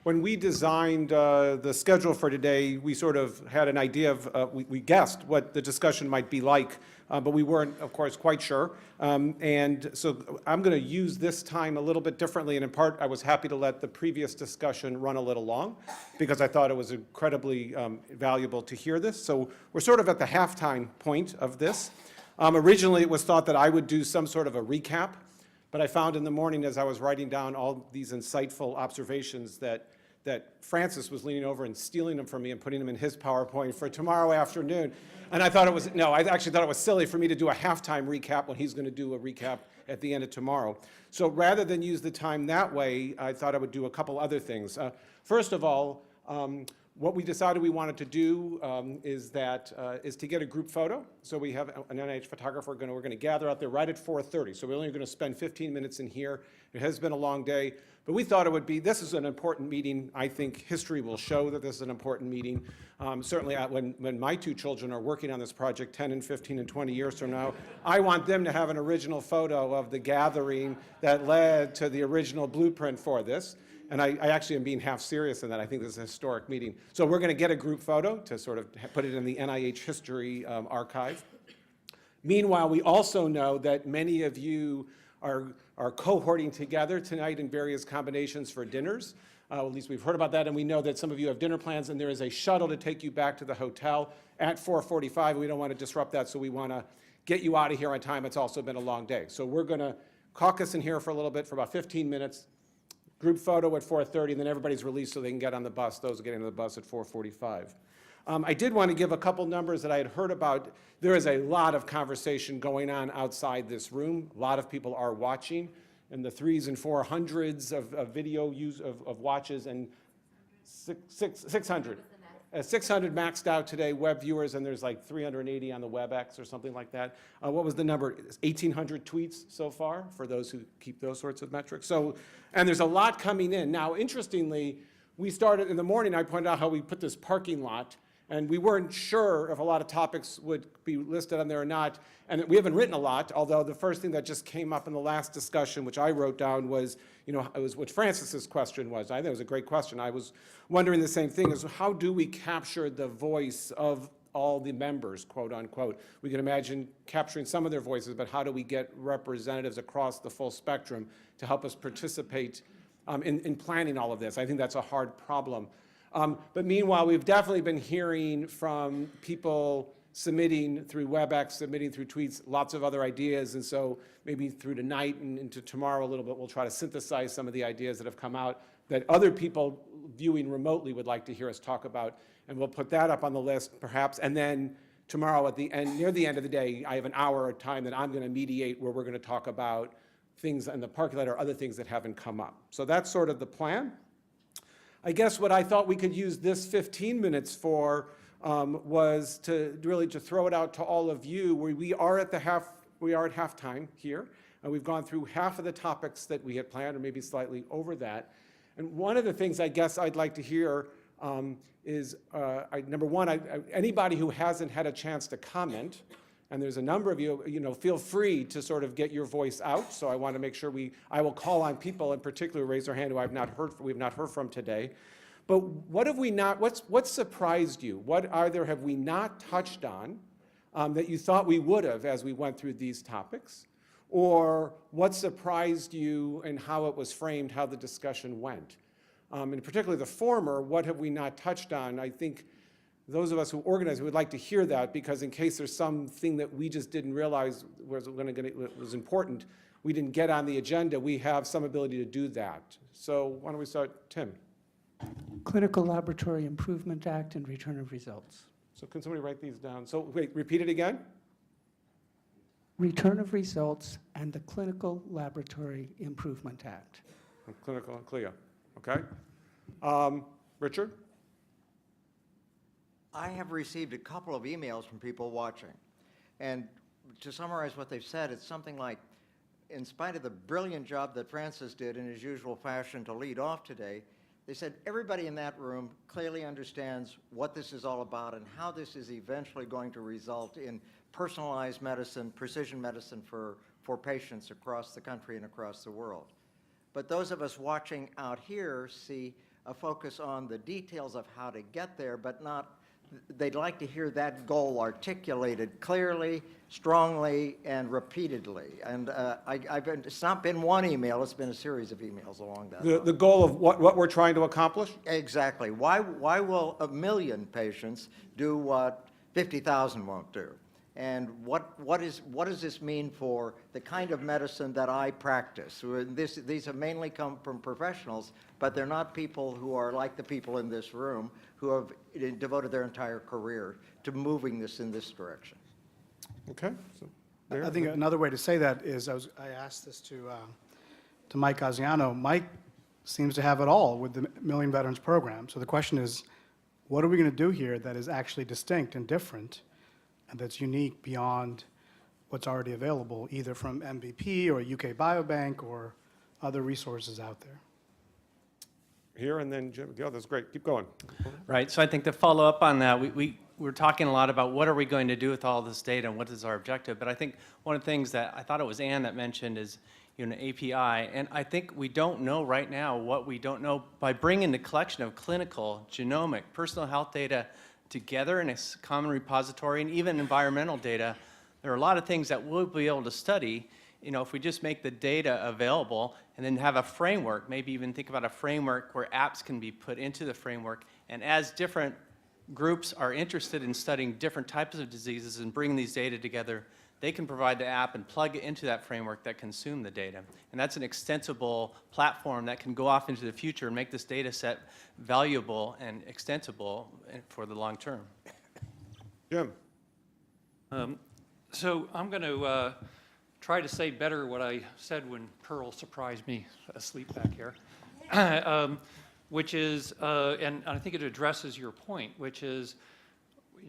when we designed the schedule for today, we sort of had an idea of, we guessed what the discussion might be like, but we weren't, of course, quite sure. And so I'm going to use this time a little bit differently, and in part, I was happy to let the previous discussion run a little long, because I thought it was incredibly valuable to hear this. So we're sort of at the halftime point of this. Originally, it was thought that I would do some sort of a recap, but I found in the morning as I was writing down all these insightful observations that Francis was leaning over and stealing them from me and putting them in his PowerPoint for tomorrow afternoon. And I thought it was, no, I actually thought it was silly for me to do a halftime recap when he's going to do a recap at the end of tomorrow. So rather than use the time that way, I thought I would do a couple other things. First of all, what we decided we wanted to do is to get a group photo. So we have an NIH photographer. We're going to gather out there right at 4:30. So we're only going to spend 15 minutes in here. It has been a long day, but we thought it would be, this is an important meeting. I think history will show that this is an important meeting. Certainly when my two children are working on this project 10 and 15 and 20 years from now, I want them to have an original photo of the gathering that led to the original blueprint for this. And I actually am being half serious in that. I think this is a historic meeting. So we're going to get a group photo to sort of put it in the NIH history archive. Meanwhile, we also know that many of you are cohorting together tonight in various combinations for dinners. At least we've heard about that, and we know that some of you have dinner plans, and there is a shuttle to take you back to the hotel at 4:45. We don't want to disrupt that, so we want to get you out of here on time. It's also been a long day. So we're going to caucus in here for a little bit, for about 15 minutes. Group photo at 4:30, and then everybody's released so they can get on the bus, those getting on the bus at 4:45. I did want to give a couple numbers that I had heard about. There is a lot of conversation going on outside this room. A lot of people are watching, in the 300s and 400s of video use of watches, and 600. 600 maxed out today, web viewers, and there's like 380 on the WebEx or something like that. What was the number? 1,800 tweets so far, for those who keep those sorts of metrics. So, and there's a lot coming in. Now, interestingly, we started in the morning, I pointed out how we put this parking lot, and we weren't sure if a lot of topics would be listed on there or not. And we haven't written a lot, although the first thing that just came up in the last discussion, which I wrote down, was, it was what Francis's question was. I think it was a great question. I was wondering the same thing, is how do we capture the voice of all the members, quote unquote? We can imagine capturing some of their voices, but how do we get representatives across the full spectrum to help us participate in planning all of this? I think that's a hard problem. But meanwhile, we've definitely been hearing from people submitting through WebEx, submitting through tweets, lots of other ideas. And so maybe through tonight and into tomorrow a little bit, we'll try to synthesize some of the ideas that have come out that other people viewing remotely would like to hear us talk about. And we'll put that up on the list, perhaps. And then tomorrow at the end, near the end of the day, I have an hour of time that I'm going to mediate where we're going to talk about things in the parking lot or other things that haven't come up. So that's sort of the plan. I guess what I thought we could use this 15 minutes for was to really to throw it out to all of you. We are at halftime here, and we've gone through half of the topics that we had planned, or maybe slightly over that. And one of the things I guess I'd like to hear is, number one, anybody who hasn't had a chance to comment, and there's a number of you, feel free to sort of get your voice out. So I want to make sure I will call on people in particular who raise their hand who we've not heard from today. But what have we not, what surprised you? What either have we not touched on that you thought we would have as we went through these topics? Or what surprised you in how it was framed, how the discussion went? And particularly the former, what have we not touched on? I think those of us who organize would like to hear that, because in case there's something that we just didn't realize was important, we didn't get on the agenda, we have some ability to do that. So why don't we start, Tim? Clinical Laboratory Improvement Act and Return of Results. So can somebody write these down? So wait, repeat it again? Return of Results and the Clinical Laboratory Improvement Act. Clinical and CLIA, okay. Richard? I have received a couple of emails from people watching. And to summarize what they've said, it's something like, in spite of the brilliant job that Francis did in his usual fashion to lead off today, they said everybody in that room clearly understands what this is all about and how this is eventually going to result in personalized medicine, precision medicine for patients across the country and across the world. But those of us watching out here see a focus on the details of how to get there, but not, they'd like to hear that goal articulated clearly, strongly, and repeatedly. And it's not been one email, it's been a series of emails along that line. The goal of what we're trying to accomplish? Exactly. Why will 1 million patients do what 50,000 won't do? And what does this mean for the kind of medicine that I practice? These have mainly come from professionals, but they're not people who are like the people in this room who have devoted their entire career to moving this in this direction. Okay. So, I think another way to say that is, I asked this to Mike Gaziano. Mike seems to have it all with the Million Veterans Program. So the question is, what are we going to do here that is actually distinct and different and that's unique beyond what's already available, either from MVP or UK Biobank or other resources out there? Here and then Jim. Yeah, that's great. Keep going. Right, so I think to follow up on that, we're talking a lot about what are we going to do with all this data and what is our objective, but I think one of the things that I thought it was Ann that mentioned is API, and I think we don't know right now what we don't know. By bringing the collection of clinical, genomic, personal health data together in a common repository and even environmental data, there are a lot of things that we'll be able to study if we just make the data available and then have a framework, maybe even think about a framework where apps can be put into the framework. And as different groups are interested in studying different types of diseases and bringing these data together, they can provide the app and plug it into that framework that consume the data. And that's an extensible platform that can go off into the future and make this data set valuable and extensible for the long term. Jim. So I'm going to try to say better what I said when Pearl surprised me asleep back here, which is, and I think it addresses your point, which is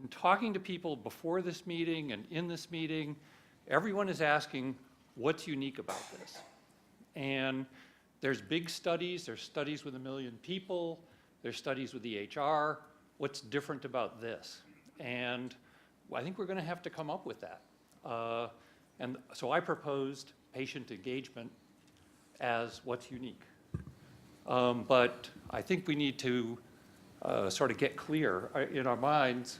in talking to people before this meeting and in this meeting, everyone is asking what's unique about this. And there's big studies, there's studies with 1 million people, there's studies with the EHR. What's different about this? And I think we're going to have to come up with that. And so I proposed patient engagement as what's unique. But I think we need to sort of get clear in our minds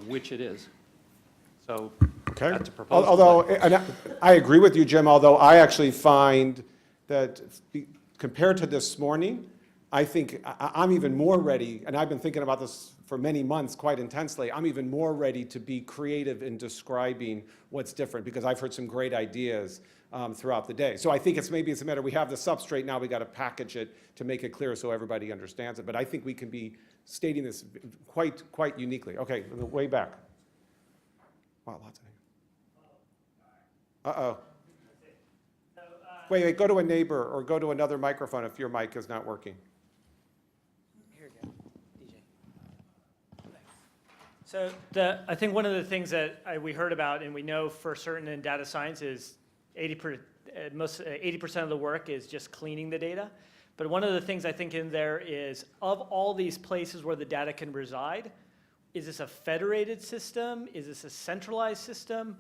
which it is. So Okay. that's a proposal. Although, and I agree with you, Jim, although I actually find that compared to this morning, I think I'm even more ready, and I've been thinking about this for many months quite intensely, I'm even more ready to be creative in describing what's different because I've heard some great ideas throughout the day. So I think maybe it's a matter, we have the substrate, now we got to package it to make it clear so everybody understands it. But I think we can be stating this quite uniquely. Okay, way back. Wow, lots of things. Uh-oh. Wait, go to a neighbor or go to another microphone if your mic is not working. Here we go, DJ. So I think one of the things that we heard about and we know for certain in data science is 80% of the work is just cleaning the data. But one of the things I think in there is, of all these places where the data can reside, is this a federated system? Is this a centralized system?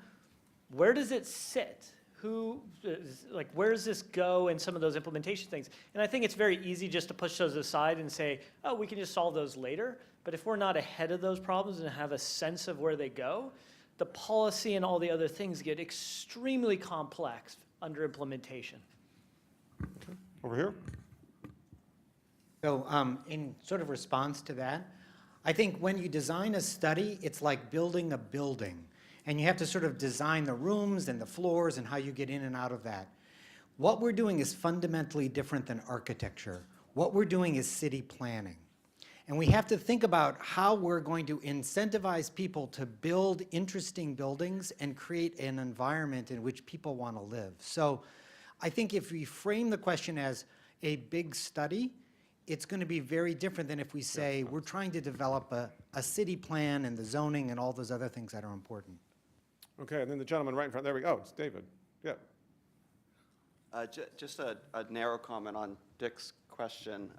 Where does it sit? Where does this go in some of those implementation things? And I think it's very easy just to push those aside and say, oh, we can just solve those later. But if we're not ahead of those problems and have a sense of where they go, the policy and all the other things get extremely complex under implementation. Okay. Over here. So in sort of response to that, I think when you design a study, it's like building a building. And you have to sort of design the rooms and the floors and how you get in and out of that. What we're doing is fundamentally different than architecture. What we're doing is city planning. And we have to think about how we're going to incentivize people to build interesting buildings and create an environment in which people want to live. So I think if we frame the question as a big study, it's going to be very different than if we say we're trying to develop a city plan and the zoning and all those other things that are important. Okay, and then the gentleman right in front. There we go. Oh, it's David. Yeah. Just a narrow comment on Dick's question.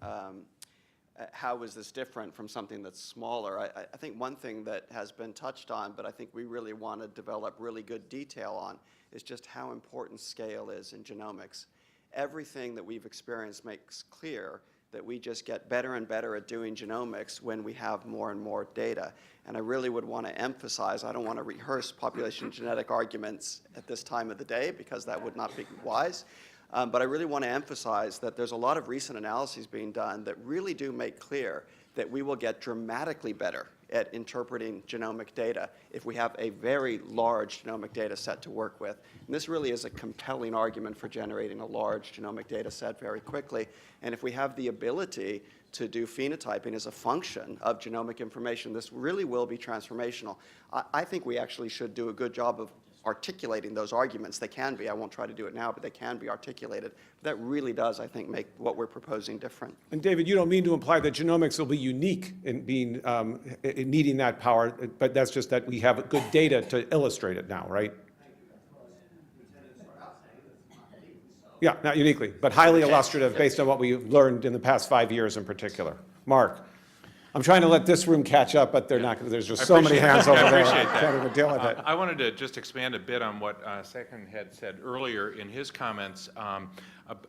How is this different from something that's smaller? I think one thing that has been touched on, but I think we really want to develop really good detail on, is just how important scale is in genomics. Everything that we've experienced makes clear that we just get better and better at doing genomics when we have more and more data. And I really would want to emphasize, I don't want to rehearse population genetic arguments at this time of the day because that would not be wise. But I really want to emphasize that there's a lot of recent analyses being done that really do make clear that we will get dramatically better at interpreting genomic data if we have a very large genomic data set to work with. And this really is a compelling argument for generating a large genomic data set very quickly. And if we have the ability to do phenotyping as a function of genomic information, this really will be transformational. I think we actually should do a good job of articulating those arguments. They can be. I won't try to do it now, but they can be articulated. That really does, I think, make what we're proposing different. And David, you don't mean to imply that genomics will be unique in being, in needing that power, but that's just that we have good data to illustrate it now, right? Yeah, not uniquely, but highly illustrative based on what we've learned in the past 5 years in particular. Mark, I'm trying to let this room catch up, but they're not. There's just so many hands over there. I appreciate I can't even deal with it. I wanted to just expand a bit on what Second had said earlier in his comments,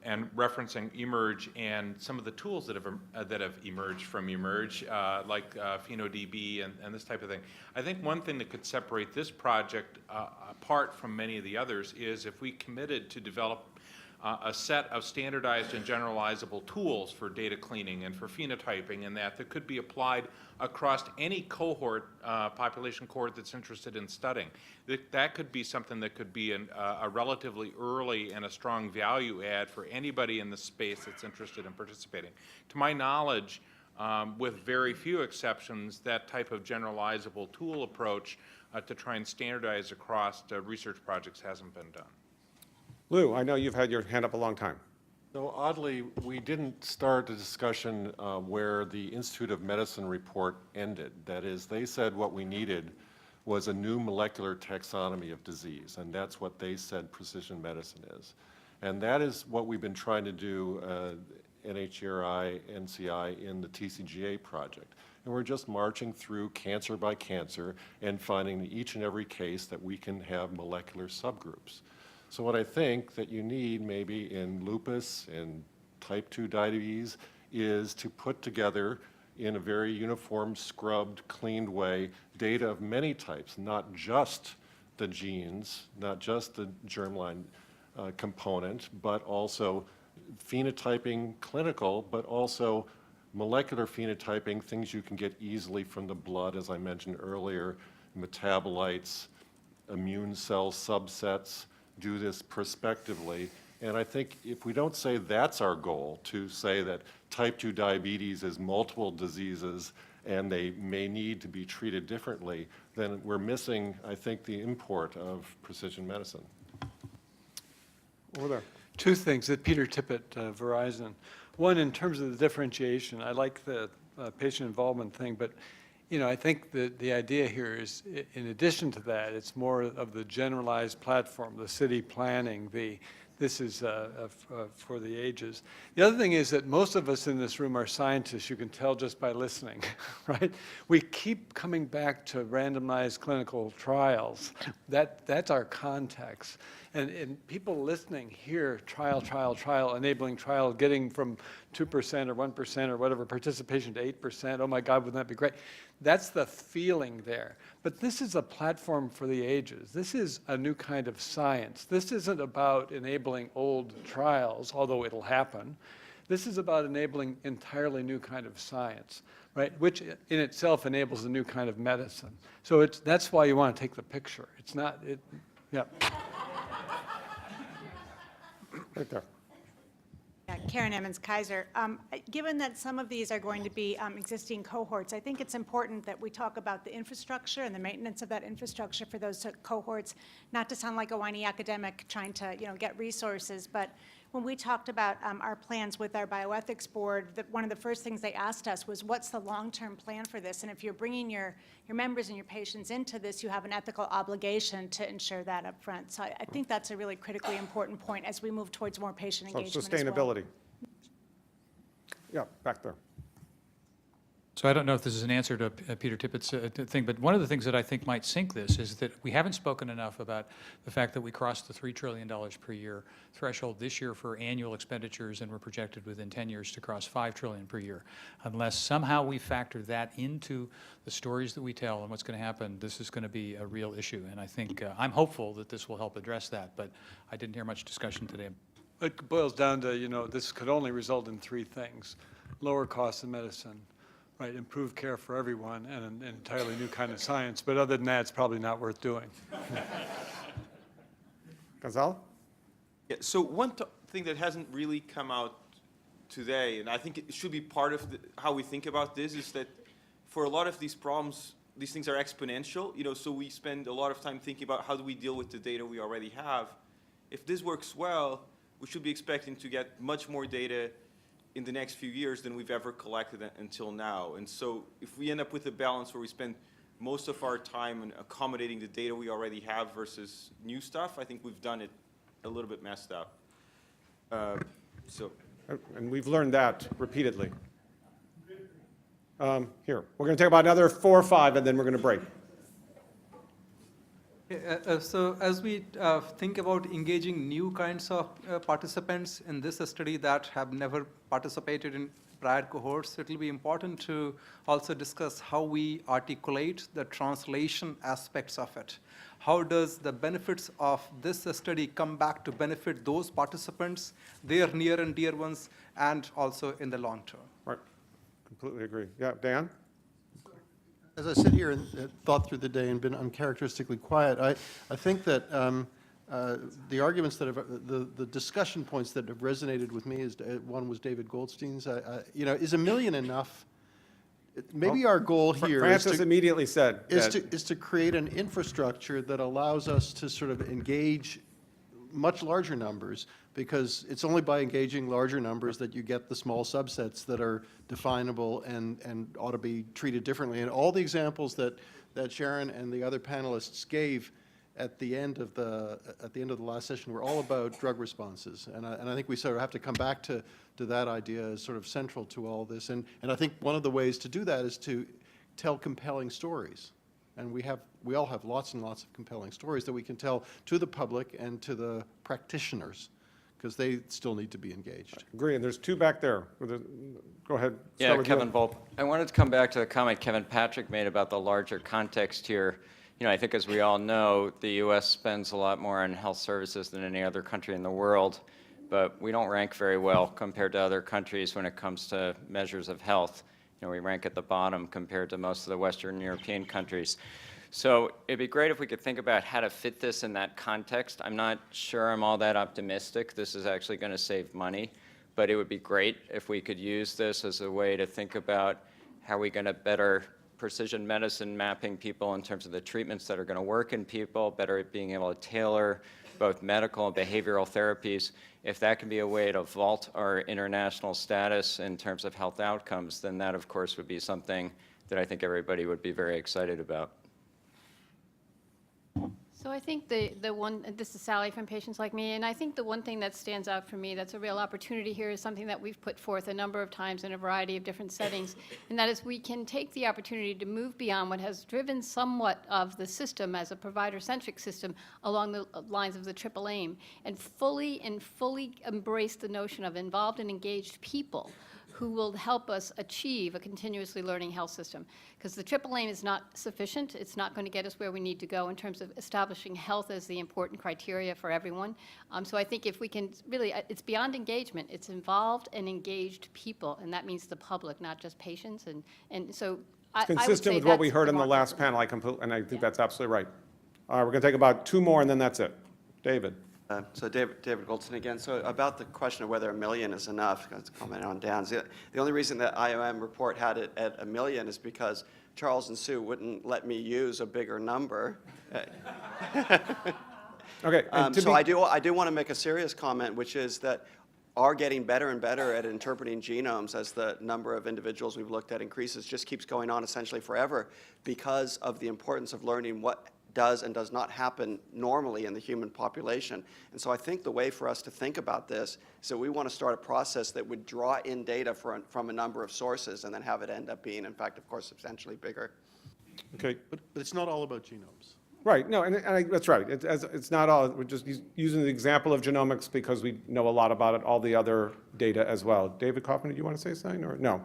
and referencing eMERGE and some of the tools that have emerged from eMERGE, like PhenoDB and this type of thing. I think one thing that could separate this project apart from many of the others is if we committed to develop a set of standardized and generalizable tools for data cleaning and for phenotyping, and that could be applied across any cohort, population cohort that's interested in studying. That could be something that could be a relatively early and a strong value add for anybody in the space that's interested in participating. To my knowledge, with very few exceptions, that type of generalizable tool approach to try and standardize across research projects hasn't been done. Lou, I know you've had your hand up a long time. So oddly, we didn't start a discussion where the Institute of Medicine report ended. That is, they said what we needed was a new molecular taxonomy of disease, and that's what they said precision medicine is. And that is what we've been trying to do, NHGRI, NCI, in the TCGA project. And we're just marching through cancer by cancer and finding each and every case that we can have molecular subgroups. So what I think that you need maybe in lupus and type 2 diabetes is to put together in a very uniform, scrubbed, cleaned way, data of many types, not just the genes, not just the germline component, but also phenotyping clinical, but also molecular phenotyping, things you can get easily from the blood, as I mentioned earlier, metabolites, immune cell subsets, do this prospectively. And I think if we don't say that's our goal, to say that type 2 diabetes is multiple diseases and they may need to be treated differently, then we're missing, I think, the import of precision medicine. Over there. Two things that Peter Tippett, Verizon. One, in terms of the differentiation, I like the patient involvement thing, but I think that the idea here is, in addition to that, it's more of the generalized platform, the city planning, this is for the ages. The other thing is that most of us in this room are scientists, you can tell just by listening, right? We keep coming back to randomized clinical trials. That's our context. And people listening hear trial, enabling trial, getting from 2% or 1% or whatever participation to 8%. Oh my God, wouldn't that be great? That's the feeling there. But this is a platform for the ages. This is a new kind of science. This isn't about enabling old trials, although it'll happen. This is about enabling entirely new kind of science, right? Which in itself enables a new kind of medicine. So that's why you want to take the picture. It's not, yeah. Right there. Yeah, Karen Emmons-Kaiser. Given that some of these are going to be existing cohorts, I think it's important that we talk about the infrastructure and the maintenance of that infrastructure for those cohorts, not to sound like a whiny academic trying to get resources, but when we talked about our plans with our bioethics board, one of the first things they asked us was, what's the long-term plan for this? And if you're bringing your members and your patients into this, you have an ethical obligation to ensure that up front. So I think that's a really critically important point as we move towards more patient engagement So sustainability. as well. Yeah, back there. So I don't know if this is an answer to Peter Tippett's thing, but one of the things that I think might sink this is that we haven't spoken enough about the fact that we crossed the $3 trillion per year threshold this year for annual expenditures, and we're projected within 10 years to cross $5 trillion per year. Unless somehow we factor that into the stories that we tell and what's going to happen, this is going to be a real issue. And I think I'm hopeful that this will help address that, but I didn't hear much discussion today. It boils down to, you know, this could only result in three things: lower costs of medicine, right, improved care for everyone, and an entirely new kind of science. But other than that, it's probably not worth doing. Gonzalo? Yeah, so one thing that hasn't really come out today, and I think it should be part of how we think about this, is that for a lot of these problems, these things are exponential. You know, so we spend a lot of time thinking about how do we deal with the data we already have. If this works well, we should be expecting to get much more data in the next few years than we've ever collected until now. And so if we end up with a balance where we spend most of our time in accommodating the data we already have versus new stuff, I think we've done it a little bit messed up. And we've learned that repeatedly. Here, we're going to take about another 4 or 5, and then we're going to break. So as we think about engaging new kinds of participants in this study that have never participated in prior cohorts, it will be important to also discuss how we articulate the translation aspects of it. How does the benefits of this study come back to benefit those participants, their near and dear ones, and also in the long term? Right, completely agree. Yeah, Dan? As I sit here and thought through the day and been uncharacteristically quiet, I think that the arguments that have, the discussion points that have resonated with me is, one was David Goldstein's, you know, is $1 million enough? Maybe our goal here Francis immediately said is to create an infrastructure that allows us to sort of engage much larger numbers, because it's only by engaging larger numbers that you get the small subsets that are definable and ought to be treated differently. And all the examples that Sharon and the other panelists gave at the end of the last session were all about drug responses. And I think we sort of have to come back to that idea as sort of central to all this. And I think one of the ways to do that is to tell compelling stories. And we all have lots and lots of compelling stories that we can tell to the public and to the practitioners, because they still need to be engaged. Agree, and there's 2 back there. Go ahead. Yeah, Kevin Volp. I wanted to come back to the comment Kevin Patrick made about the larger context here. You know, I think as we all know, the U.S. spends a lot more on health services than any other country in the world, but we don't rank very well compared to other countries when it comes to measures of health. You know, we rank at the bottom compared to most of the Western European countries. So it'd be great if we could think about how to fit this in that context. I'm not sure I'm all that optimistic this is actually going to save money, but it would be great if we could use this as a way to think about how we're going to better precision medicine mapping people in terms of the treatments that are going to work in people, better at being able to tailor both medical and behavioral therapies. If that can be a way to vault our international status in terms of health outcomes, then that, of course, would be something that I think everybody would be very excited about. So I think the one, this is Sally from Patients Like Me, and I think the one thing that stands out for me that's a real opportunity here is something that we've put forth a number of times in a variety of different settings, and that is we can take the opportunity to move beyond what has driven somewhat of the system as a provider-centric system along the lines of the triple aim, and fully embrace the notion of involved and engaged people who will help us achieve a continuously learning health system. Because the triple aim is not sufficient. It's not going to get us where we need to go in terms of establishing health as the important criteria for everyone. So I think if we can really, it's beyond engagement. It's involved and engaged people, and that means the public, not just patients. And so it's consistent with what we heard in the last panel, and I think that's absolutely right. All right, we're going to take about 2 more, and then that's it. David. So David Goldstein again. So about the question of whether $1 million is enough, to comment on Dan's. The only reason that IOM report had it at $1 million is because Charles and Sue wouldn't let me use a bigger number. Okay. So I do want to make a serious comment, which is that are getting better and better at interpreting genomes as the number of individuals we've looked at increases, just keeps going on essentially forever because of the importance of learning what does and does not happen normally in the human population. And so I think the way for us to think about this is that we want to start a process that would draw in data from a number of sources and then have it end up being, in fact, of course, substantially bigger. Okay. But it's not all about genomes. Right, no, that's right. It's not all, we're just using the example of genomics because we know a lot about it, all the other data as well. David Kaufman, do you want to say something, or no?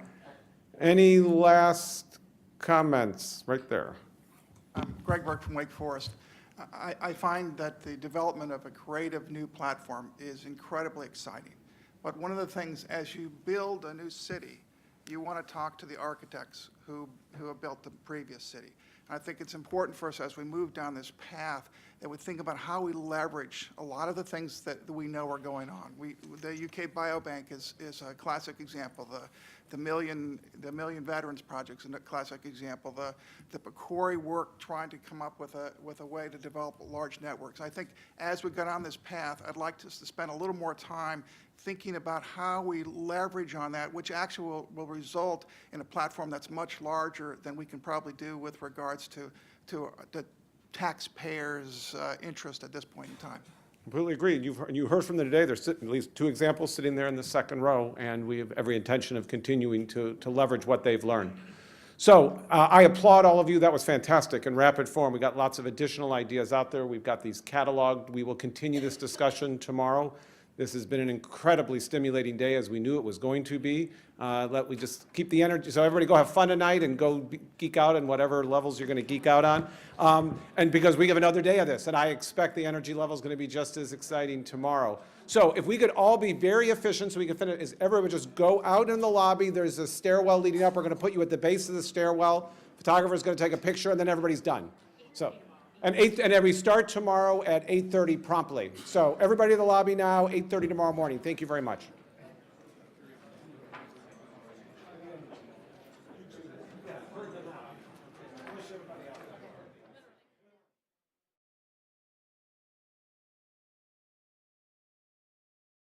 Any last comments? Right there. Greg Burke from Wake Forest. I find that the development of a creative new platform is incredibly exciting. But one of the things, as you build a new city, you want to talk to the architects who have built the previous city. And I think it's important for us as we move down this path that we think about how we leverage a lot of the things that we know are going on. The UK Biobank is a classic example. The Million Veterans Project is a classic example. The PCORI work trying to come up with a way to develop large networks. I think as we go down this path, I'd like us to spend a little more time thinking about how we leverage on that, which actually will result in a platform that's much larger than we can probably do with regards to the taxpayers' interest at this point in time. Completely agree. You heard from them today. There's at least 2 examples sitting there in the second row, and we have every intention of continuing to leverage what they've learned. So I applaud all of you. That was fantastic in rapid form. We got lots of additional ideas out there. We've got these cataloged. We will continue this discussion tomorrow. This has been an incredibly stimulating day, as we knew it was going to be. Let we just keep the energy, so everybody go have fun tonight and go geek out on whatever levels you're going to geek out on. And because we have another day of this, and I expect the energy level is going to be just as exciting tomorrow. So if we could all be very efficient so we can finish, is everyone just go out in the lobby. There's a stairwell leading up. We're going to put you at the base of the stairwell. Photographer's going to take a picture, and then everybody's done. So. And then we start tomorrow at 8:30 promptly. So everybody in the lobby now, 8:30 tomorrow morning. Thank you very much.